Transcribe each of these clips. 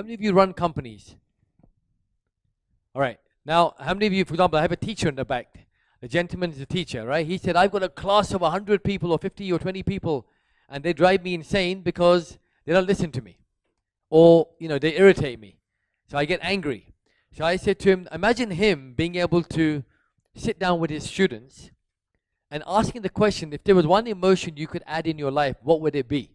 many of you run companies? All right. Now, how many of you, for example, I have a teacher in the back. The gentleman is a teacher, right? He said, I've got a class of 100 people or 50 or 20 people, and they drive me insane because they don't listen to me. Or, they irritate me. So I get angry. So I said to him, imagine him being able to sit down with his students and asking the question, if there was one emotion you could add in your life, what would it be?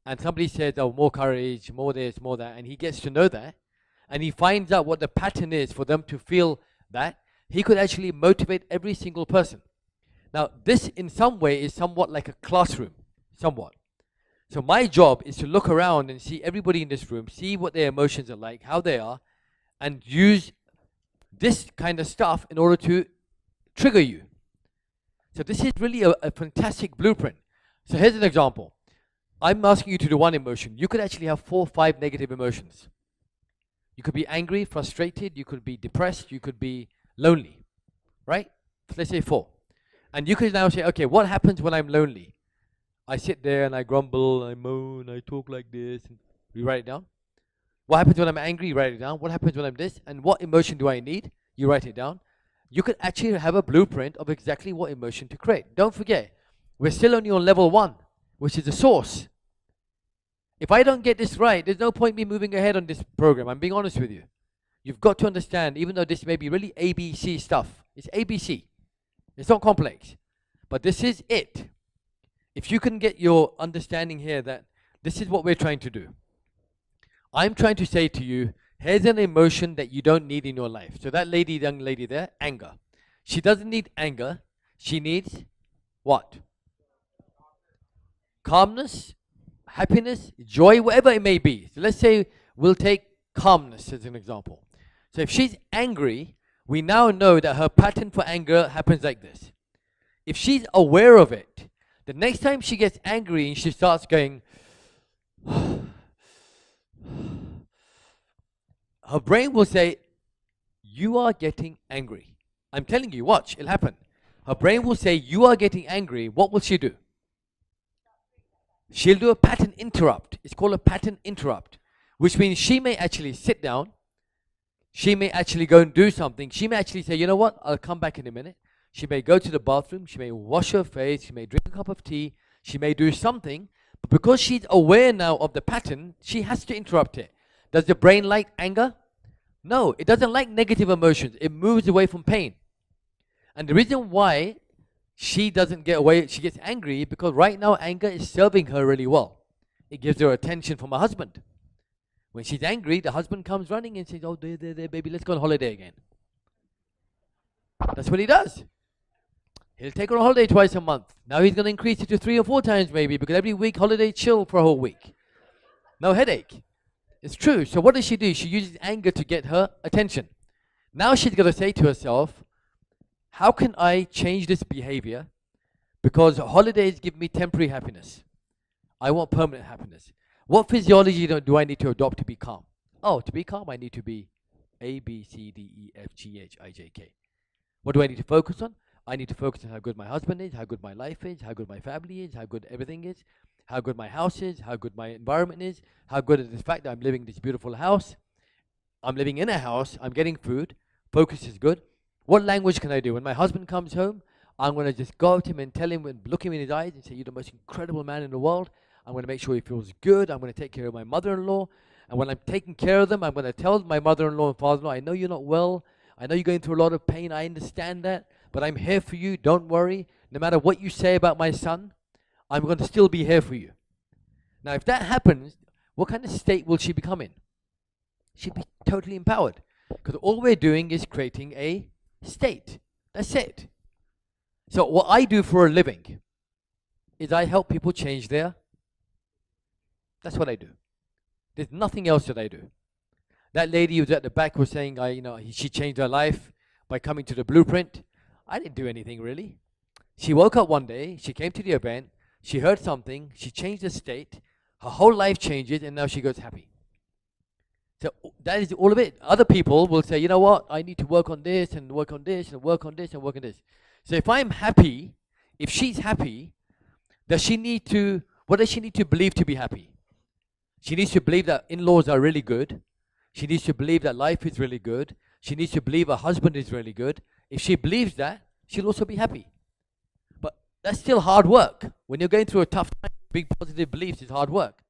And somebody said, oh, more courage, more this, more that. And he gets to know that. And he finds out what the pattern is for them to feel that. He could actually motivate every single person. Now, this in some way is somewhat like a classroom, somewhat. So my job is to look around and see everybody in this room, see what their emotions are like, how they are, and use this kind of stuff in order to trigger you. So this is really a fantastic blueprint. So here's an example. I'm asking you to do one emotion. You could actually have 4 or 5 negative emotions. You could be angry, frustrated, you could be depressed, you could be lonely, right? Let's say 4. And you could now say, okay, what happens when I'm lonely? I sit there and I grumble, I moan, I talk like this. And you write it down. What happens when I'm angry? You write it down. What happens when I'm this? And what emotion do I need? You write it down. You could actually have a blueprint of exactly what emotion to create. Don't forget, we're still only on level 1, which is the source. If I don't get this right, there's no point me moving ahead on this program. I'm being honest with you. You've got to understand, even though this may be really ABC stuff, it's ABC. It's not complex. But this is it. If you can get your understanding here that this is what we're trying to do. I'm trying to say to you, here's an emotion that you don't need in your life. So that lady, young lady there, anger. She doesn't need anger. She needs what? Calmness, happiness, joy, whatever it may be. So let's say we'll take calmness as an example. So if she's angry, we now know that her pattern for anger happens like this. If she's aware of it, the next time she gets angry and she starts going, her brain will say, you are getting angry. I'm telling you, watch, it'll happen. Her brain will say, you are getting angry. What will she do? She'll do a pattern interrupt. It's called a pattern interrupt, which means she may actually sit down. She may actually go and do something. She may actually say, you know what, I'll come back in a minute. She may go to the bathroom. She may wash her face. She may drink a cup of tea. She may do something. But because she's aware now of the pattern, she has to interrupt it. Does the brain like anger? No, it doesn't like negative emotions. It moves away from pain. And the reason why she doesn't get away, she gets angry, because right now anger is serving her really well. It gives her attention from her husband. When she's angry, the husband comes running and says, oh, there, baby, let's go on holiday again. That's what he does. He'll take her on holiday twice a month. Now he's going to increase it to 3 or 4 times maybe, because every week holiday chill for a whole week. No headache. It's true. So what does she do? She uses anger to get her attention. Now she's going to say to herself, how can I change this behavior? Because holidays give me temporary happiness. I want permanent happiness. What physiology do I need to adopt to be calm? Oh, to be calm, I need to be A, B, C, D, E, F, G, H, I, J, K. What do I need to focus on? I need to focus on how good my husband is, how good my life is, how good my family is, how good everything is, how good my house is, how good my environment is, how good is the fact that I'm living in this beautiful house. I'm living in a house, I'm getting food, focus is good. What language can I do? When my husband comes home, I'm going to just go up to him and tell him and look him in his eyes and say, you're the most incredible man in the world. I'm going to make sure he feels good. I'm going to take care of my mother-in-law. And when I'm taking care of them, I'm going to tell my mother-in-law and father-in-law, I know you're not well. I know you're going through a lot of pain. I understand that. But I'm here for you. Don't worry. No matter what you say about my son, I'm going to still be here for you. Now, if that happens, what kind of state will she become in? She'll be totally empowered. Because all we're doing is creating a state. That's it. So what I do for a living is I help people change their. That's what I do. There's nothing else that I do. That lady who was at the back was saying, she changed her life by coming to the blueprint. I didn't do anything really. She woke up one day, she came to the event, she heard something, she changed the state, her whole life changes, and now she goes happy. So that is all of it. Other people will say, you know what, I need to work on this and work on this and work on this and work on this. So if I'm happy, if she's happy, what does she need to believe to be happy? She needs to believe that in-laws are really good. She needs to believe that life is really good. She needs to believe her husband is really good. If she believes that, she'll also be happy. But that's still hard work. When you're going through a tough time, big positive beliefs is hard work.